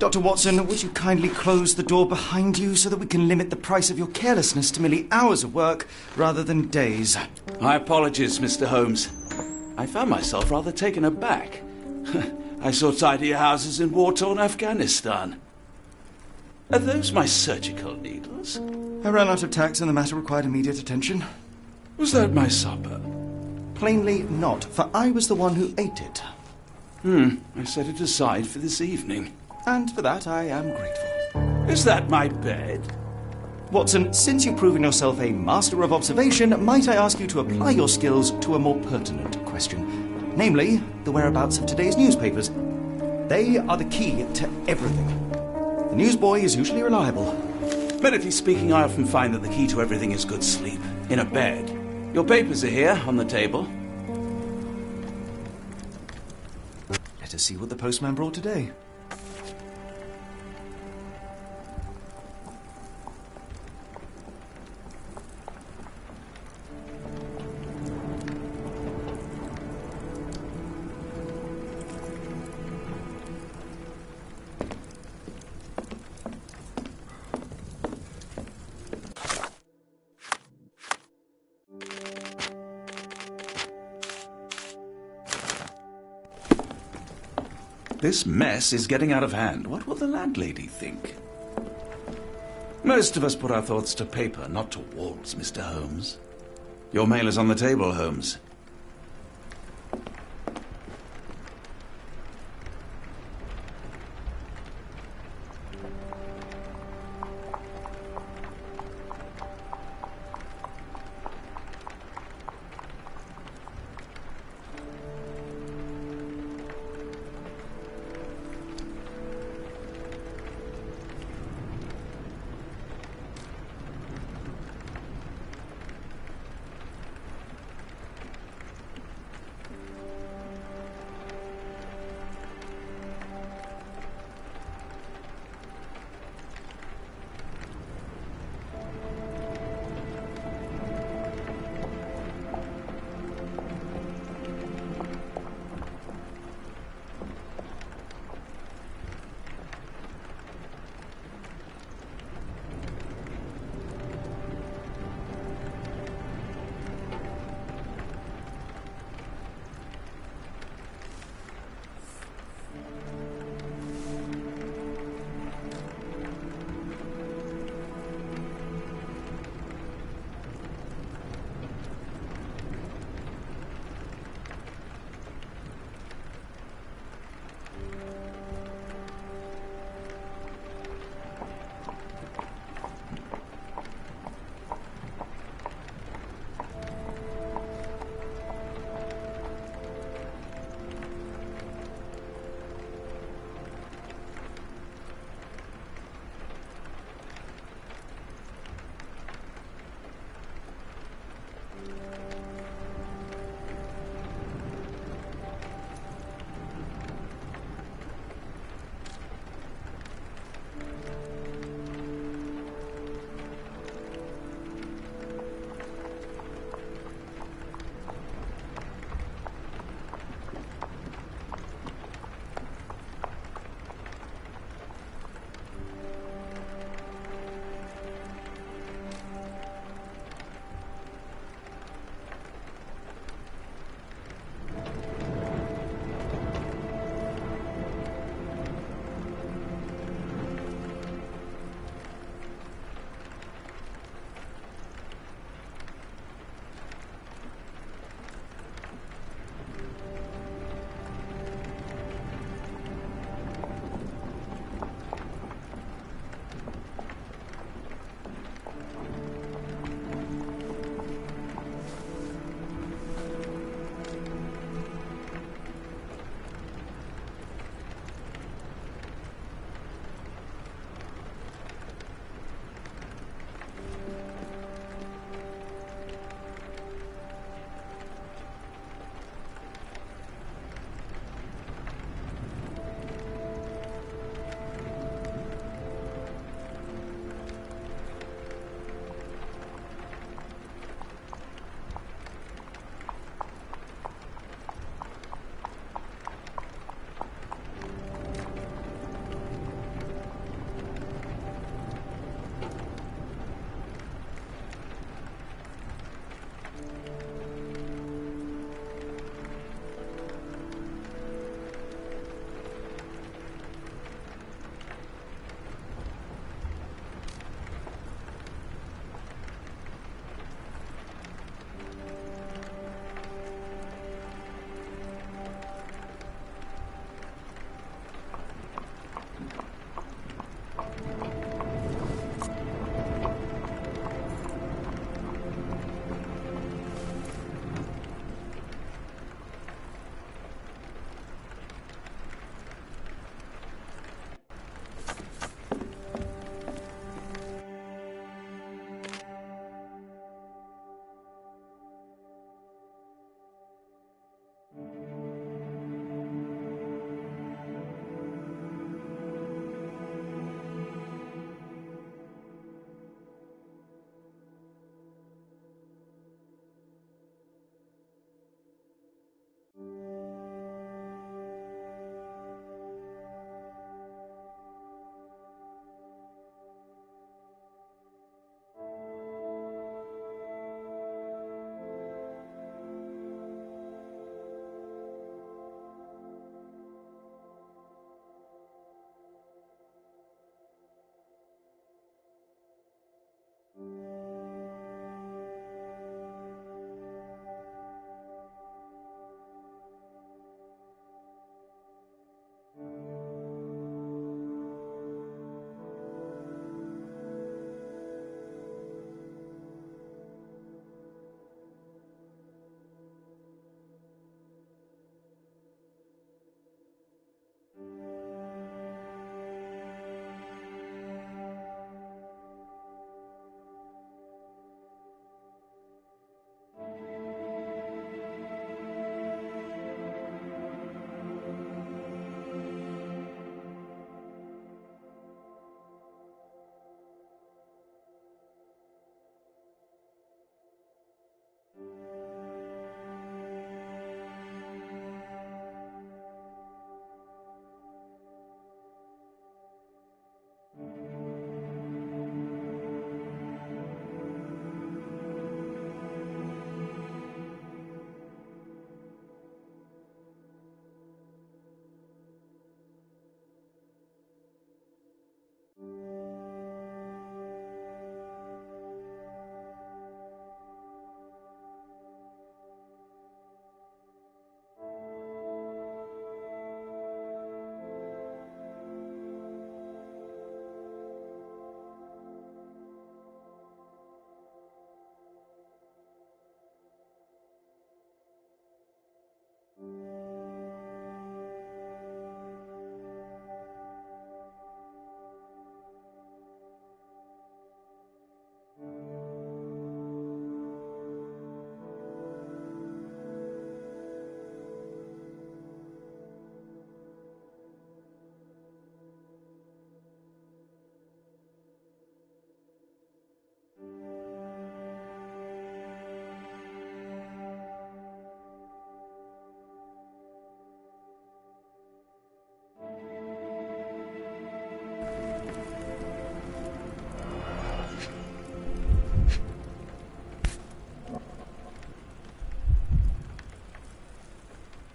Dr. Watson, would you kindly close the door behind you so that we can limit the price of your carelessness to merely hours of work rather than days? My apologies, Mr. Holmes. I found myself rather taken aback. I saw tidier houses in war-torn Afghanistan. Are those my surgical needles? I ran out of tacks and the matter required immediate attention. Was that my supper? Plainly not, for I was the one who ate it. I set it aside for this evening. And for that I am grateful. Is that my bed? Watson, since you've proven yourself a master of observation, might I ask you to apply your skills to a more pertinent question? Namely, the whereabouts of today's newspapers. They are the key to everything. The newsboy is usually reliable. Medically speaking, I often find that the key to everything is good sleep. In a bed. Your papers are here, on the table. Let us see what the postman brought today. This mess is getting out of hand. What will the landlady think? Most of us put our thoughts to paper, not to walls, Mr. Holmes. Your mail is on the table, Holmes.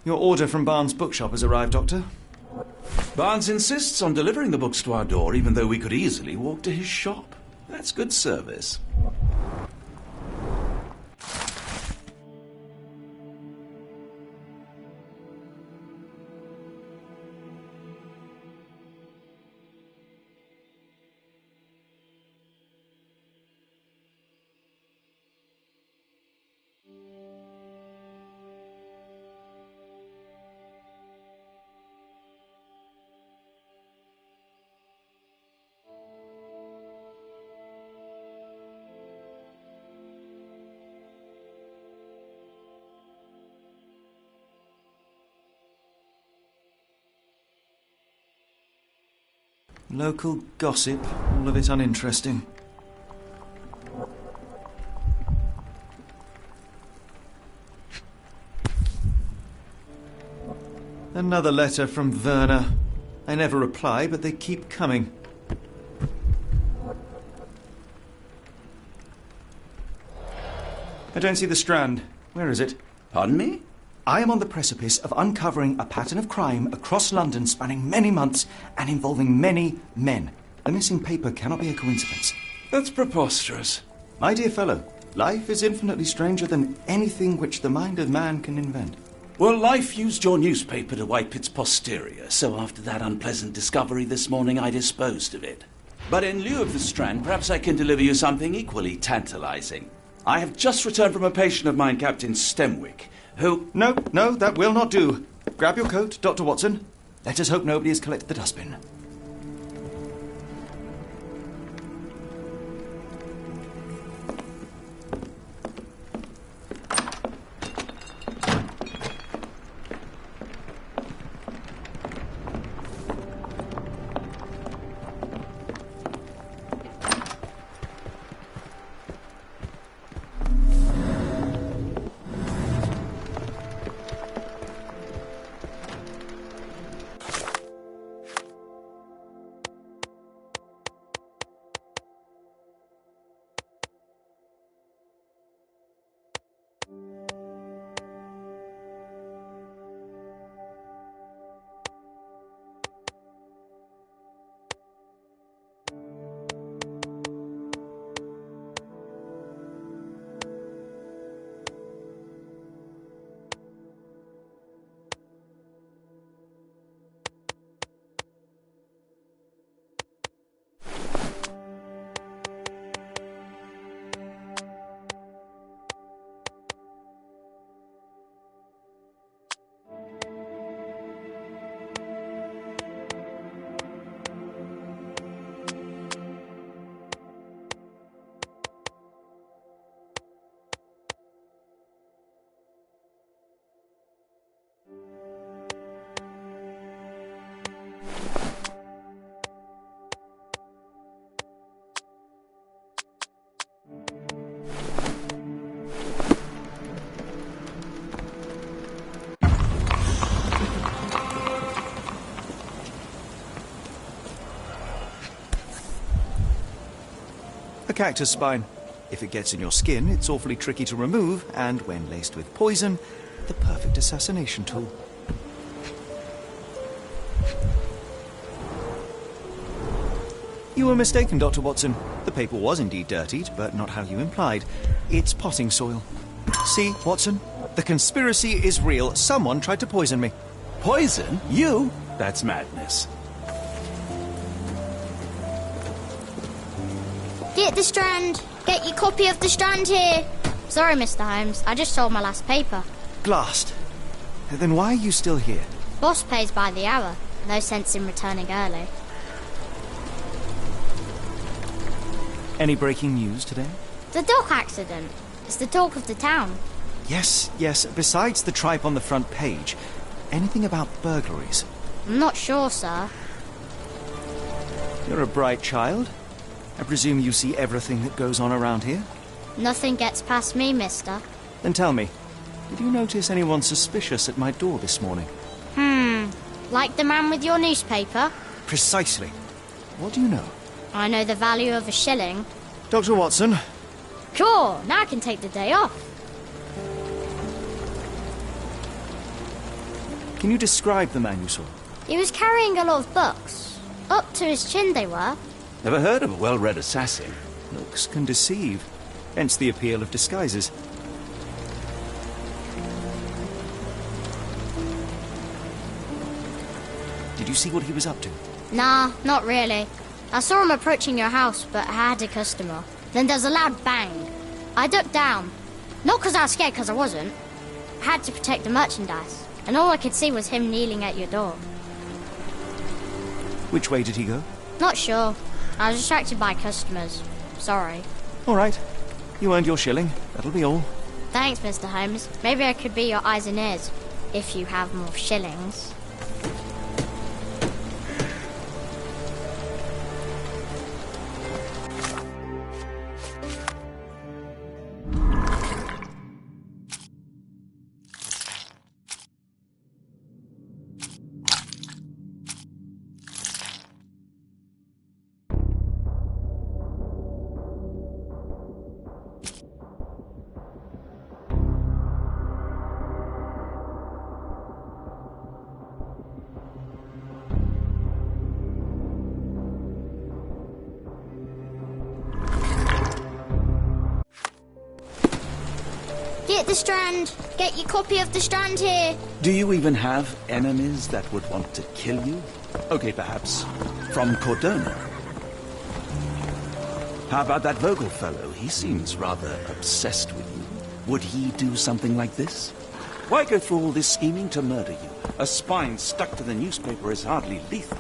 Your order from Barnes' bookshop has arrived, Doctor. Barnes insists on delivering the books to our door, even though we could easily walk to his shop. That's good service. Local gossip, all of it uninteresting. Another letter from Werner. I never reply, but they keep coming. I don't see the Strand. Where is it? Pardon me? I am on the precipice of uncovering a pattern of crime across London spanning many months and involving many men. The missing paper cannot be a coincidence. That's preposterous. My dear fellow, life is infinitely stranger than anything which the mind of man can invent. Well, life used your newspaper to wipe its posterior, so after that unpleasant discovery this morning, I disposed of it. But in lieu of the Strand, perhaps I can deliver you something equally tantalizing. I have just returned from a patient of mine, Captain Stemwick, who... No, that will not do. Grab your coat, Dr. Watson. Let us hope nobody has collected the dustbin. A cactus spine. If it gets in your skin, it's awfully tricky to remove, and when laced with poison, the perfect assassination tool. You were mistaken, Dr. Watson. The paper was indeed dirtied, but not how you implied. It's potting soil. See, Watson? The conspiracy is real. Someone tried to poison me. Poison? You? That's madness. Get the Strand! Get your copy of the Strand here! Sorry, Mr. Holmes, I just sold my last paper. Blast. Then why are you still here? Boss pays by the hour. No sense in returning early. Any breaking news today? The dock accident. It's the talk of the town. Yes. Besides the tripe on the front page, anything about burglaries? I'm not sure, sir. You're a bright child. I presume you see everything that goes on around here? Nothing gets past me, mister. Then tell me, did you notice anyone suspicious at my door this morning? Like the man with your newspaper? Precisely. What do you know? I know the value of a shilling. Dr. Watson. Sure, now I can take the day off. Can you describe the man you saw? He was carrying a lot of books. Up to his chin they were. Never heard of a well-read assassin. Looks can deceive. Hence the appeal of disguises. Did you see what he was up to? Nah, not really. I saw him approaching your house, but I had a customer. Then there's a loud bang. I ducked down. Not because I was scared, because I wasn't. I had to protect the merchandise. And all I could see was him kneeling at your door. Which way did he go? Not sure. I was distracted by customers. Sorry. All right. You earned your shilling. That'll be all. Thanks, Mr. Holmes. Maybe I could be your eyes and ears, if you have more shillings. Get the Strand! Get your copy of the Strand here! Do you even have enemies that would want to kill you? Okay, perhaps from Cordona. How about that Vogel fellow? He seems rather obsessed with you. Would he do something like this? Why go through all this scheming to murder you? A spine stuck to the newspaper is hardly lethal.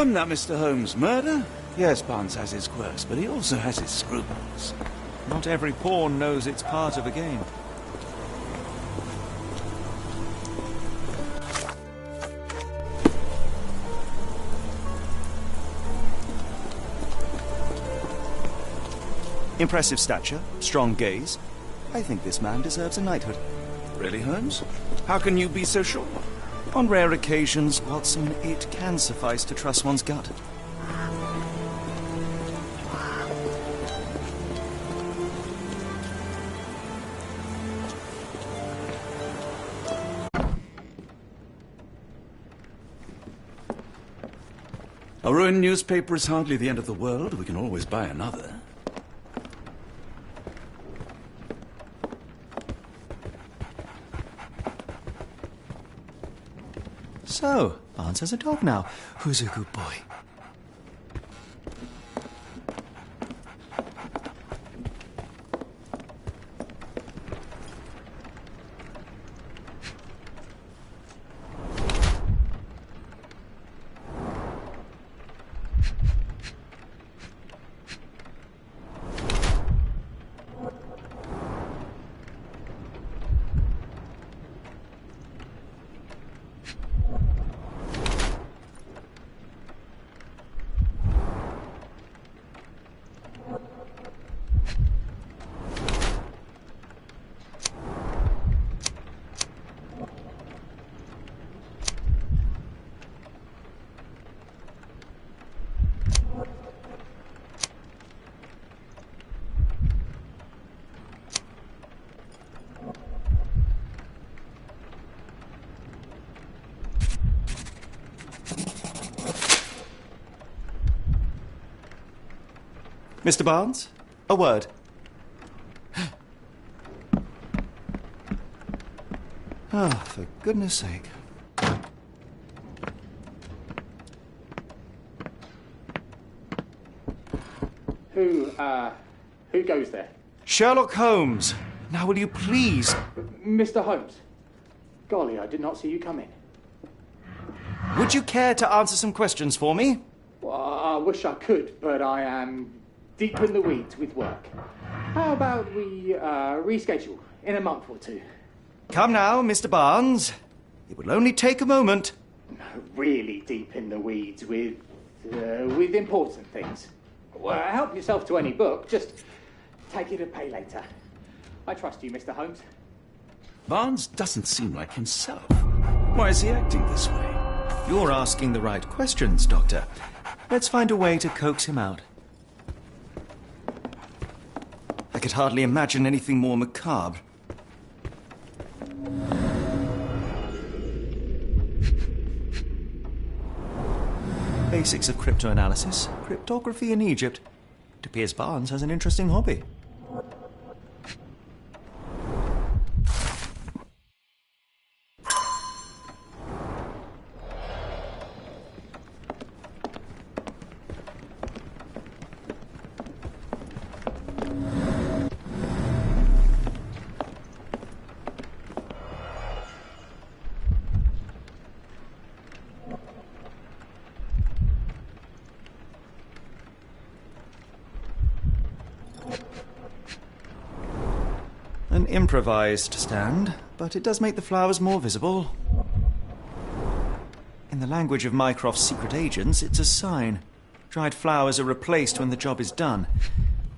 Come now, Mr. Holmes. Murder? Yes, Barnes has his quirks, but he also has his scruples. Not every pawn knows it's part of a game. Impressive stature, strong gaze. I think this man deserves a knighthood. Really, Holmes? How can you be so sure? On rare occasions, Watson, it can suffice to trust one's gut. A ruined newspaper is hardly the end of the world. We can always buy another. So, Barnes has a dog now. Who's a good boy? Mr. Barnes, a word. Ah, for goodness sake. Who goes there? Sherlock Holmes. Now will you please... Mr. Holmes. Golly, I did not see you come in. Would you care to answer some questions for me? Well, I wish I could, but I am deep in the weeds with work. How about we reschedule in a month or two? Come now, Mr. Barnes. It will only take a moment. Really deep in the weeds with important things. Well, help yourself to any book. Just take it and pay later. I trust you, Mr. Holmes. Barnes doesn't seem like himself. Why is he acting this way? You're asking the right questions, Doctor. Let's find a way to coax him out. I could hardly imagine anything more macabre. Basics of cryptoanalysis, cryptography in Egypt. It appears Barnes has an interesting hobby. An improvised stand, but it does make the flowers more visible. In the language of Mycroft's secret agents, it's a sign. Dried flowers are replaced when the job is done.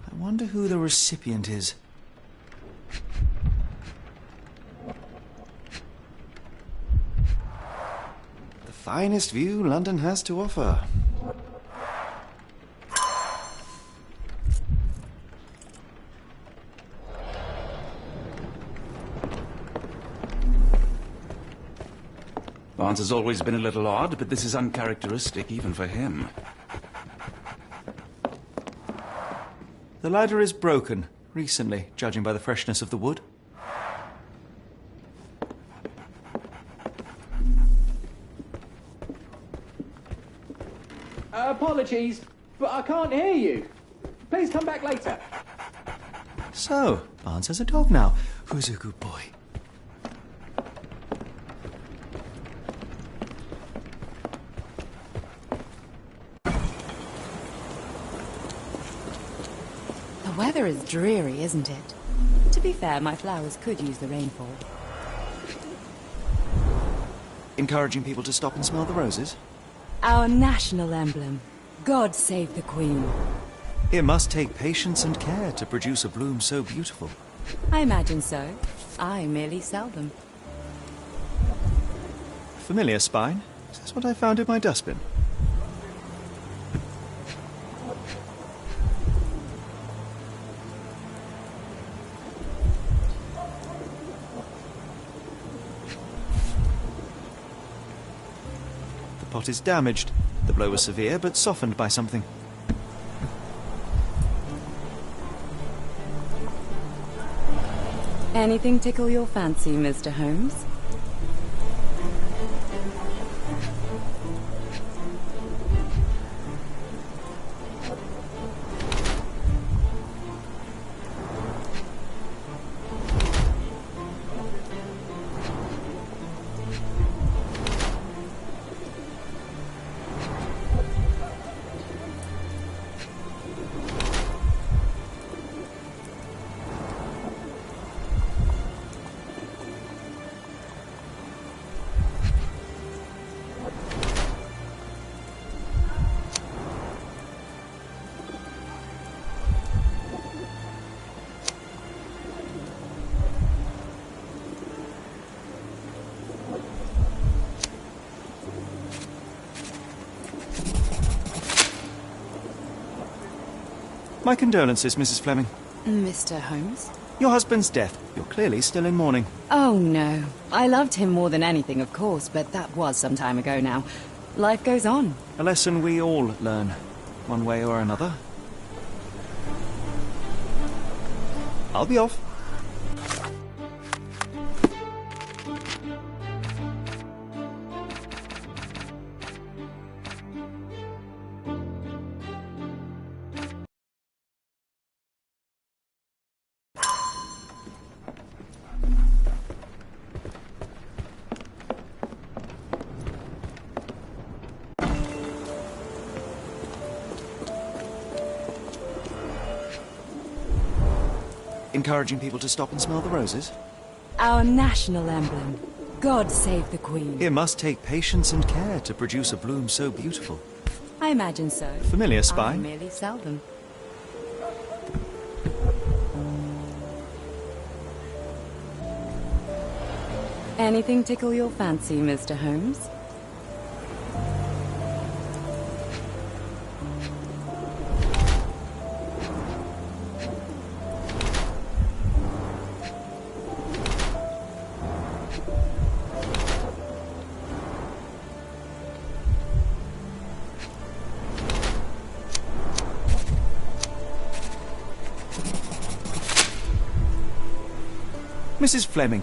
I wonder who the recipient is. The finest view London has to offer. Barnes has always been a little odd, but this is uncharacteristic even for him. The ladder is broken, recently, judging by the freshness of the wood. Apologies, but I can't hear you. Please come back later. So, Barnes has a dog now. Who's a good boy? The weather is dreary, isn't it? To be fair, my flowers could use the rainfall. Encouraging people to stop and smell the roses? Our national emblem. God save the Queen. It must take patience and care to produce a bloom so beautiful. I imagine so. I merely sell them. Familiar spine? Is this what I found in my dustbin? The pot is damaged. The blow was severe, but softened by something. Anything tickle your fancy, Mr. Holmes? My condolences, Mrs. Fleming. Mr. Holmes? Your husband's death. You're clearly still in mourning. Oh, no. I loved him more than anything, of course, but that was some time ago now. Life goes on. A lesson we all learn, one way or another. I'll be off. Encouraging people to stop and smell the roses? Our national emblem. God save the Queen. It must take patience and care to produce a bloom so beautiful. I imagine so. Familiar, spy? I merely sell them. Anything tickle your fancy, Mr. Holmes? Mrs. Fleming,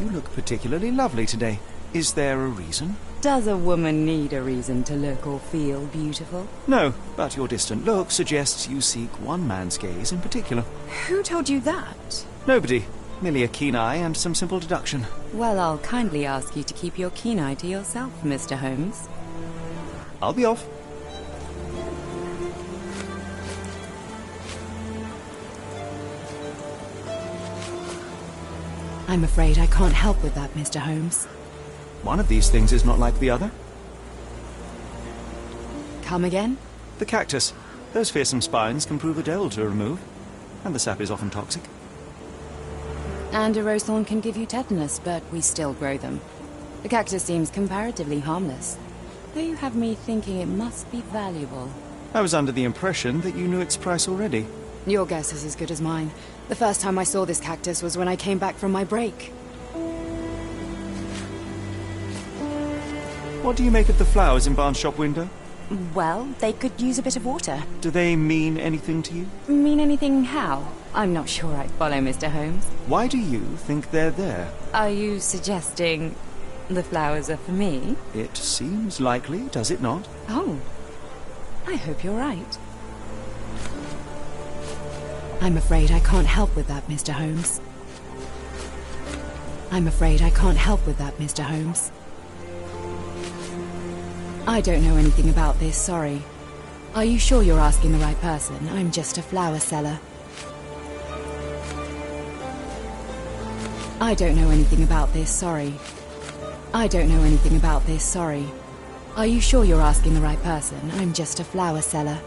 you look particularly lovely today. Is there a reason? Does a woman need a reason to look or feel beautiful? No, but your distant look suggests you seek one man's gaze in particular. Who told you that? Nobody. Merely a keen eye and some simple deduction. Well, I'll kindly ask you to keep your keen eye to yourself, Mr. Holmes. I'll be off. I'm afraid I can't help with that, Mr. Holmes. One of these things is not like the other. Come again? The cactus. Those fearsome spines can prove a devil to remove. And the sap is often toxic. And a rose thorn can give you tetanus, but we still grow them. The cactus seems comparatively harmless. Though you have me thinking it must be valuable. I was under the impression that you knew its price already. Your guess is as good as mine. The first time I saw this cactus was when I came back from my break. What do you make of the flowers in Barnes' shop window? Well, they could use a bit of water. Do they mean anything to you? Mean anything how? I'm not sure I follow, Mr. Holmes. Why do you think they're there? Are you suggesting the flowers are for me? It seems likely, does it not? Oh, I hope you're right. I'm afraid I can't help with that, Mr. Holmes. I'm afraid I can't help with that, Mr. Holmes. I don't know anything about this, sorry. Are you sure you're asking the right person? I'm just a flower seller. I don't know anything about this, sorry. I don't know anything about this, sorry. Are you sure you're asking the right person? I'm just a flower seller.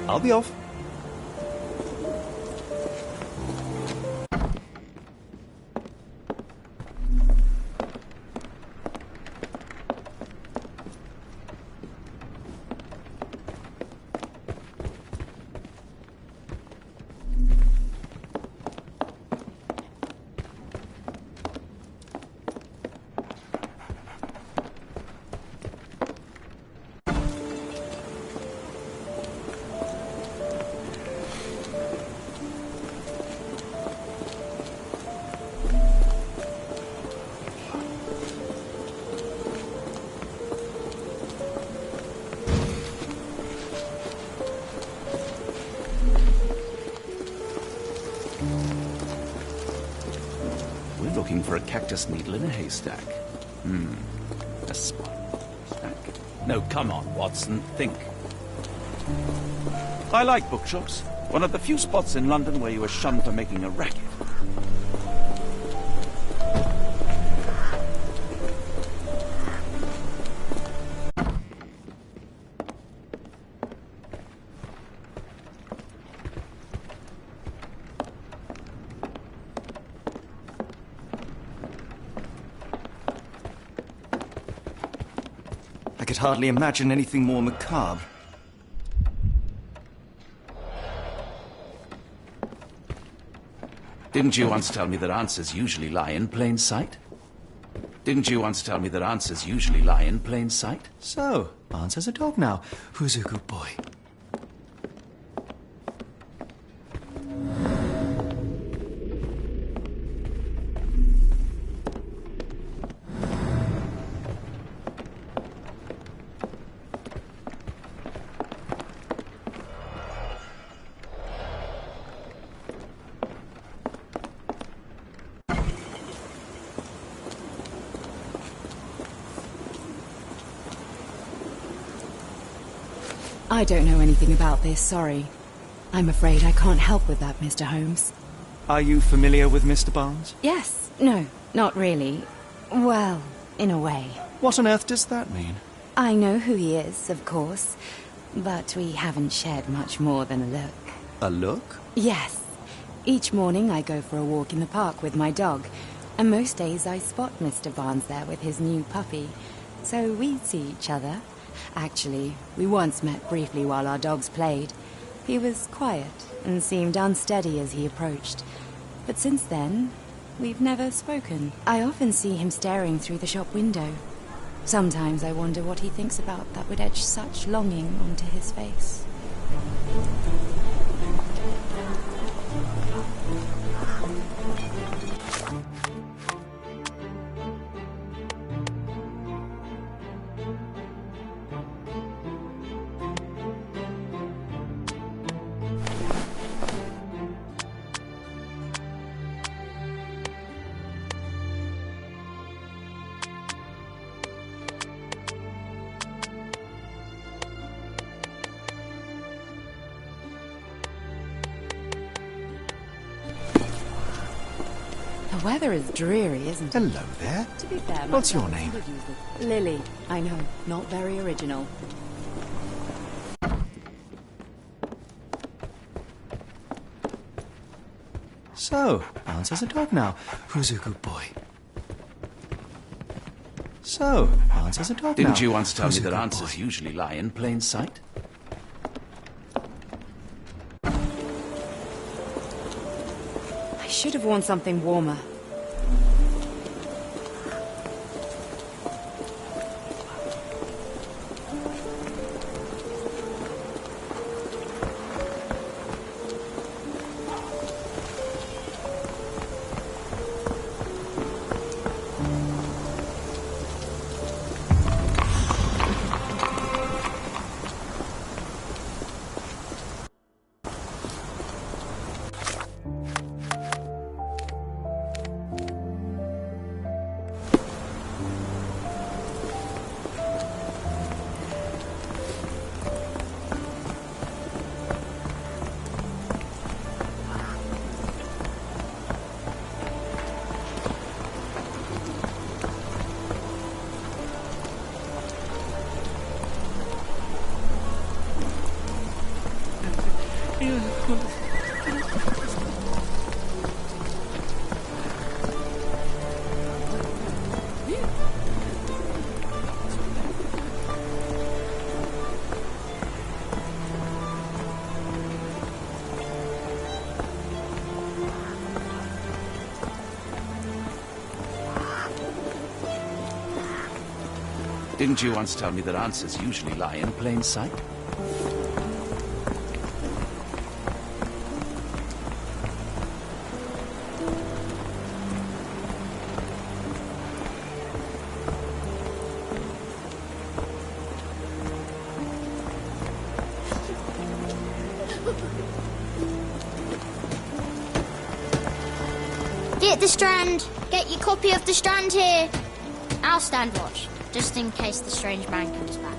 I'll be off. Looking for a cactus needle in a haystack. A spot. Stack? No, come on, Watson, think. I like bookshops. One of the few spots in London where you are shunned for making a racket. I could hardly imagine anything more macabre. Didn't you once tell me that answers usually lie in plain sight? Didn't you once tell me that answers usually lie in plain sight? So, Barnes has a dog now. Who's a good boy? I don't know anything about this, sorry. I'm afraid I can't help with that, Mr. Holmes. Are you familiar with Mr. Barnes? Yes. No, not really. Well, in a way. What on earth does that mean? I know who he is, of course, but we haven't shared much more than a look. A look? Yes. Each morning I go for a walk in the park with my dog, and most days I spot Mr. Barnes there with his new puppy, so we see each other. Actually, we once met briefly while our dogs played. He was quiet and seemed unsteady as he approached, but since then, we've never spoken. I often see him staring through the shop window. Sometimes I wonder what he thinks about that would etch such longing onto his face. The weather is dreary, isn't it? Hello there. To be fair, What's your name? Lily. I know, not very original. So, Barnes has a dog now. Who's a good boy? So, Barnes has a dog now. Didn't you once tell Who's me a that good answers boy? usually lie in plain sight? I should have worn something warmer. Didn't you once tell me that answers usually lie in plain sight? Get the Strand. Get your copy of the Strand here. I'll stand watch, just in case the strange man comes back.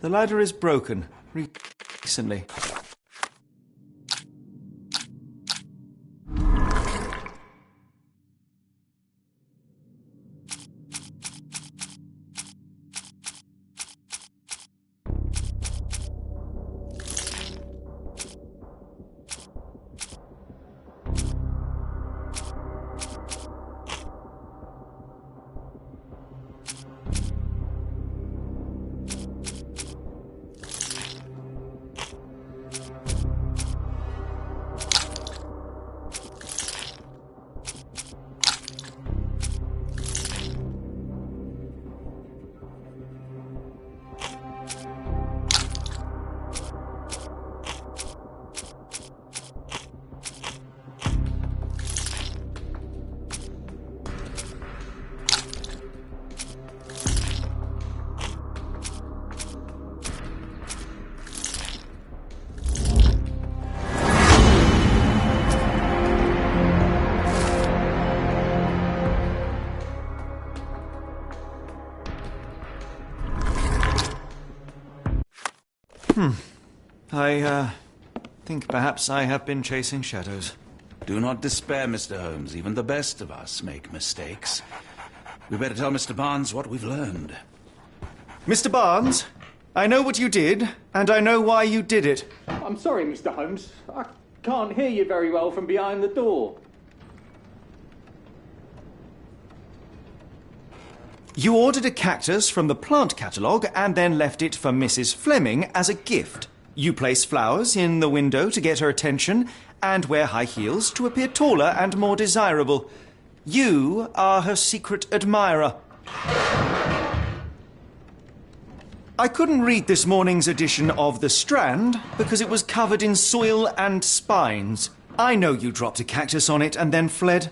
The ladder is broken. Recently. I think perhaps I have been chasing shadows. Do not despair, Mr. Holmes. Even the best of us make mistakes. We better tell Mr. Barnes what we've learned. Mr. Barnes, I know what you did, and I know why you did it. I'm sorry, Mr. Holmes. I can't hear you very well from behind the door. You ordered a cactus from the plant catalogue and then left it for Mrs. Fleming as a gift. You place flowers in the window to get her attention and wear high heels to appear taller and more desirable. You are her secret admirer. I couldn't read this morning's edition of The Strand because it was covered in soil and spines. I know you dropped a cactus on it and then fled.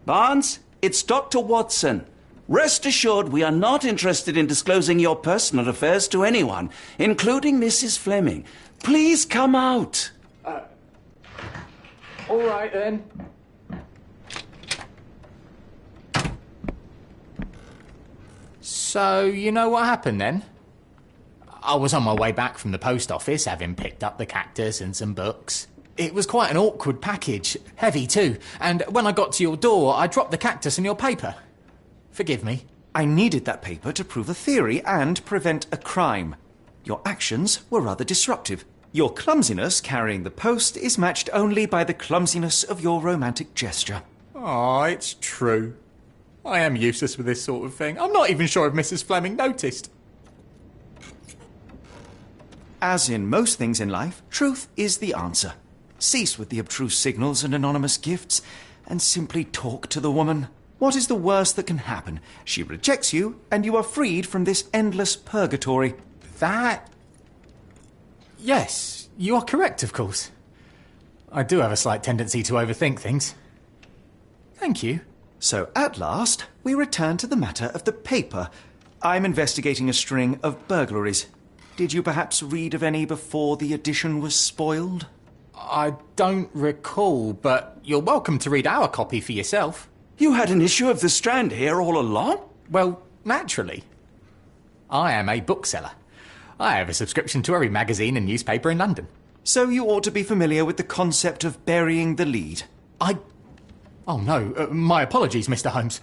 Barnes, it's Dr. Watson. Rest assured we are not interested in disclosing your personal affairs to anyone, including Mrs. Fleming. Please come out. All right, then. So, you know what happened then? I was on my way back from the post office, having picked up the cactus and some books. It was quite an awkward package, heavy too, and when I got to your door, I dropped the cactus in your paper. Forgive me. I needed that paper to prove a theory and prevent a crime. Your actions were rather disruptive. Your clumsiness carrying the post is matched only by the clumsiness of your romantic gesture. Oh, it's true. I am useless with this sort of thing. I'm not even sure if Mrs. Fleming noticed. As in most things in life, truth is the answer. Cease with the obtruse signals and anonymous gifts, and simply talk to the woman. What is the worst that can happen? She rejects you, and you are freed from this endless purgatory. That... Yes, you are correct, of course. I do have a slight tendency to overthink things. Thank you. So, at last, we return to the matter of the paper. I'm investigating a string of burglaries. Did you perhaps read of any before the edition was spoiled? I don't recall, but you're welcome to read our copy for yourself. You had an issue of The Strand here all along? Well, naturally. I am a bookseller. I have a subscription to every magazine and newspaper in London. So you ought to be familiar with the concept of burying the lead. Oh no, my apologies, Mr. Holmes.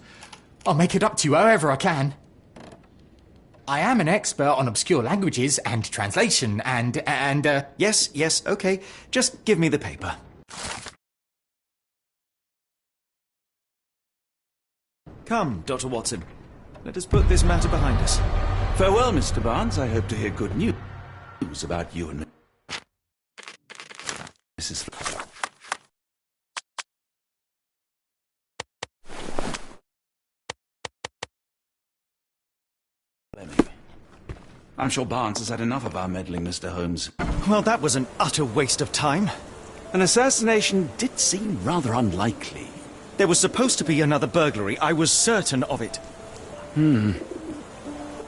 I'll make it up to you however I can. I am an expert on obscure languages and translation and... Yes, okay. Just give me the paper. Come, Dr. Watson. Let us put this matter behind us. Farewell, Mr. Barnes. I hope to hear good news about you and Mrs. Fleming. I'm sure Barnes has had enough of our meddling, Mr. Holmes. Well, that was an utter waste of time. An assassination did seem rather unlikely. There was supposed to be another burglary. I was certain of it.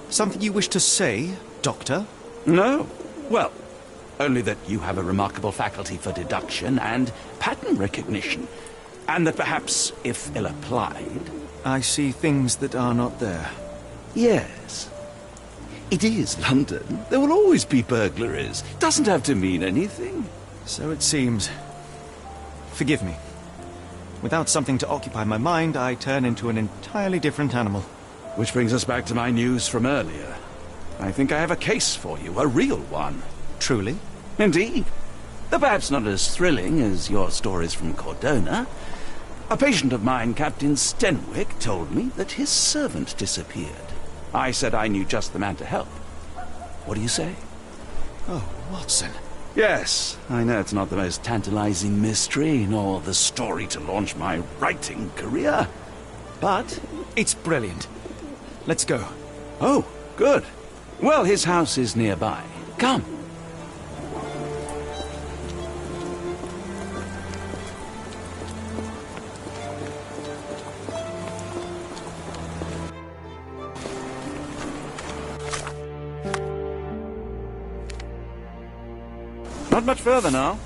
Something you wish to say, Doctor? No. Well, only that you have a remarkable faculty for deduction and pattern recognition. And that perhaps, if ill applied... I see things that are not there. Yes. It is London. There will always be burglaries. Doesn't have to mean anything. So it seems. Forgive me. Without something to occupy my mind, I turn into an entirely different animal. Which brings us back to my news from earlier. I think I have a case for you, a real one. Truly? Indeed. Though perhaps not as thrilling as your stories from Cordona. A patient of mine, Captain Stenwick, told me that his servant disappeared. I said I knew just the man to help. What do you say? Oh, Watson. Yes, I know it's not the most tantalizing mystery, nor the story to launch my writing career. But it's brilliant. Let's go. Oh, good. Well, his house is nearby. Come. Not much further now.